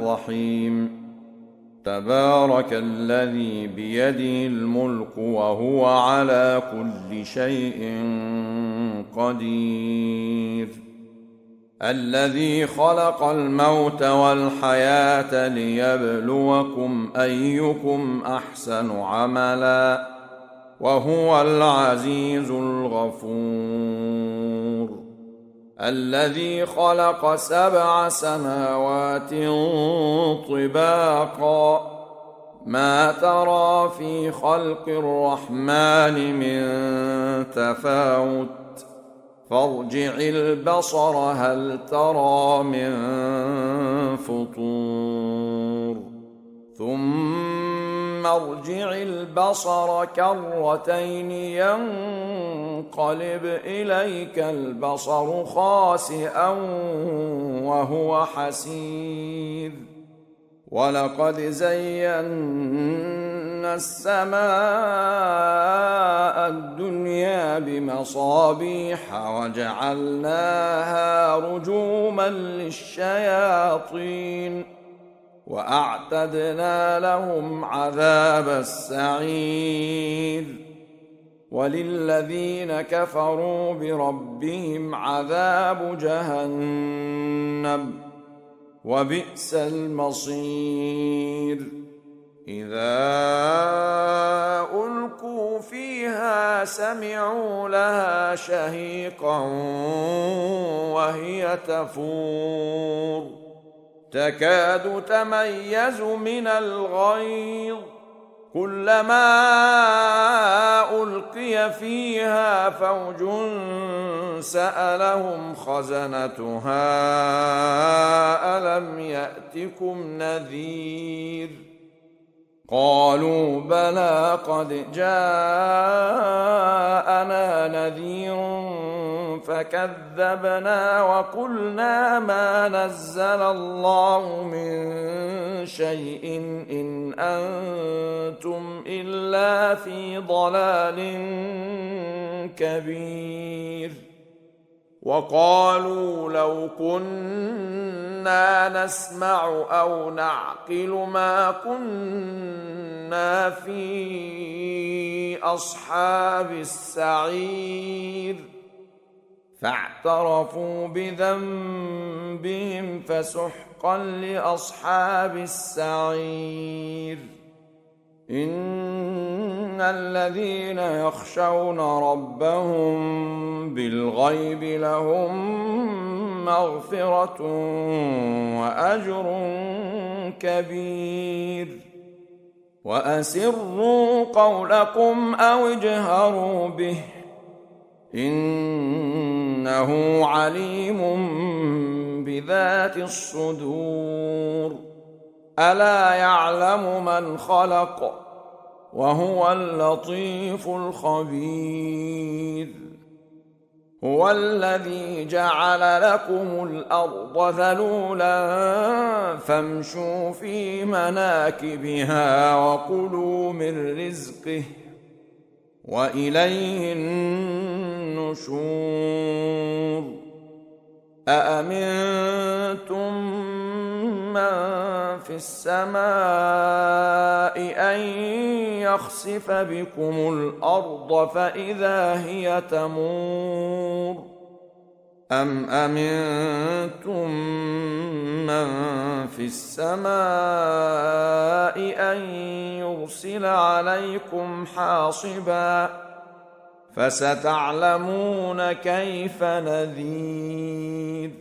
الرحيم تبارك الذي بيده الملك وهو على كل شيء قدير الذي خلق الموت والحياة ليبلوكم أيكم أحسن عملا وهو العزيز الغفور الذي خلق 7 سماوات طباقا ما ترى في خلق الرحمن من تفاوت فارجع البصر هل ترى من فطور ثم ارجع البصر كرتين ينقلب إليك البصر خاسئا وهو حسير ولقد زينا السماء الدنيا بمصابيح وجعلناها رجوما للشياطين وأعتدنا لهم عذاب السعير وللذين كفروا بربهم عذاب جهنم وبئس المصير إذا ألقوا فيها سمعوا لها شهيقا وهي تفور تكاد تميز من الغيظ كلما ألقي فيها فوج سألهم خزنتها ألم يأتكم نذير قالوا بلى قد جاءنا نذير فكذبنا وقلنا ما نزل الله من شيء إن أنتم إلا في ضلال كبير وقالوا لو كنا نسمع أو نعقل ما كنا في أصحاب السعير فاعترفوا بذنبهم فسحقا لأصحاب السعير إن الذين يخشون ربهم بالغيب لهم مغفرة وأجر كبير وأسروا قولكم أو اجهروا به إنه عليم بذات الصدور ألا يعلم من خلق وهو اللطيف الخبير هو الذي جعل لكم الأرض ذلولا فامشوا في مناكبها وكلوا من رزقه وإليه النشور أأمنتم من في السماء أن يخسف بكم الأرض فإذا هي تمور أم أمنتم من في السماء أن يرسل عليكم حاصبا فستعلمون كيف نذير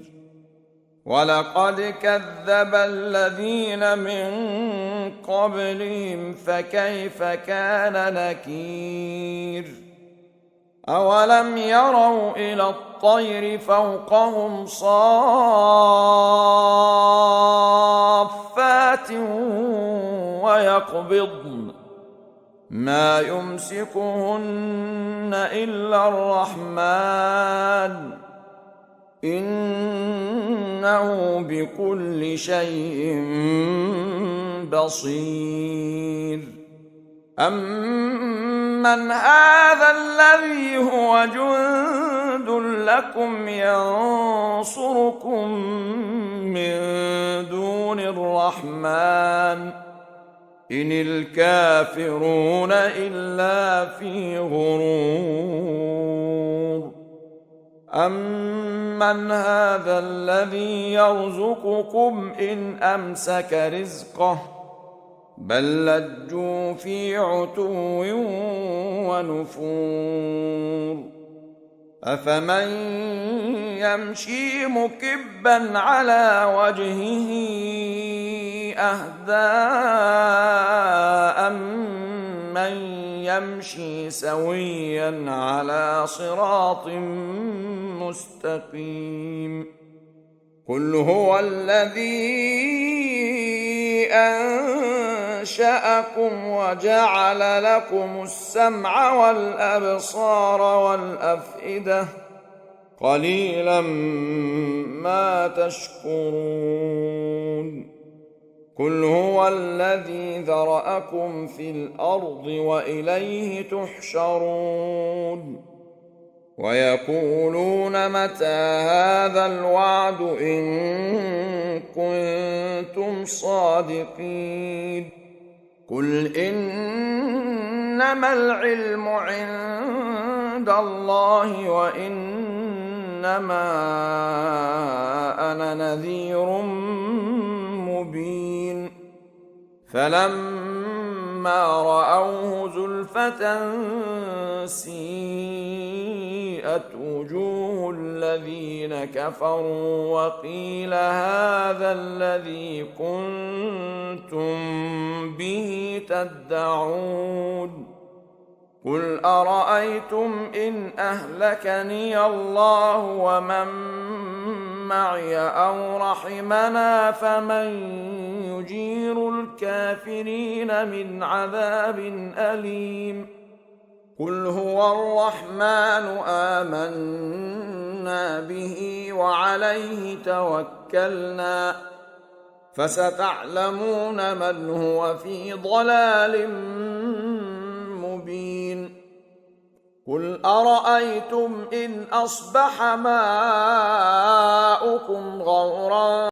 ولقد كذب الذين من قبلهم فكيف كان نكير أولم يروا إلى الطير فوقهم صافات ويقبضن ما يمسكهن إلا الرحمن إنه بكل شيء بصير أَمَّنْ هَذَا الَّذِي هُوَ جُندٌ لَّكُمْ يَنصُرُكُم مِّن دُونِ الرَّحْمَٰنِ إِنِ الْكَافِرُونَ إِلَّا فِي غُرُورٍ أَمَّنْ هَذَا الَّذِي يَرْزُقُكُمْ إِنْ أَمْسَكَ رِزْقَهُ بَل لَّجُّوا فِي عُتُوٍّ وَنُفُورٍ أَفَمَن يَمْشِي مُكِبًّا عَلَىٰ وَجْهِهِ أَهْدَىٰ أَمَّن يَمْشِي سَوِيًّا عَلَىٰ صِرَاطٍ مُّسْتَقِيمٍ قُلْ هُوَ الَّذِي أَنشَأَكُمْ وَجَعَلَ لَكُمُ السَّمْعَ وَالْأَبْصَارَ وَالْأَفْئِدَةَ قَلِيلًا مَا تَشْكُرُونَ قُلْ هُوَ الَّذِي ذَرَأَكُمْ فِي الْأَرْضِ وَإِلَيْهِ تُحْشَرُونَ وَيَقُولُونَ مَتَىٰ هَٰذَا الْوَعْدُ إِن كُنتُمْ صَادِقِينَ قُلْ إِنَّمَا الْعِلْمُ عِندَ اللَّهِ وَإِنَّمَا أَنَا نَذِيرٌ مُّبِينٌ فَلَمَّا رَأَوْهُ زُلْفَةً سِيئَتْ وُجُوهُ الَّذِينَ كَفَرُوا وَقِيلَ هَٰذَا الَّذِي كُنتُم بِهِ تَدَّعُونَ قُلْ أَرَأَيْتُمْ إِنْ أَهْلَكَنِيَ اللَّهُ وَمَن مَّعِيَ أَوْ رَحِمَنَا فَمَن يُجِيرُ الْكَافِرِينَ مِنْ عَذَابٍ أَلِيمٍ قُلْ هُوَ الرَّحْمَٰنُ آمَنَّا بِهِ وَعَلَيْهِ تَوَكَّلْنَا فَسَتَعْلَمُونَ مَنْ هُوَ فِي ضَلَالٍ مُّبِينٍ قُلْ أَرَأَيْتُمْ إِنْ أَصْبَحَ مَاؤُكُمْ غَوْرًا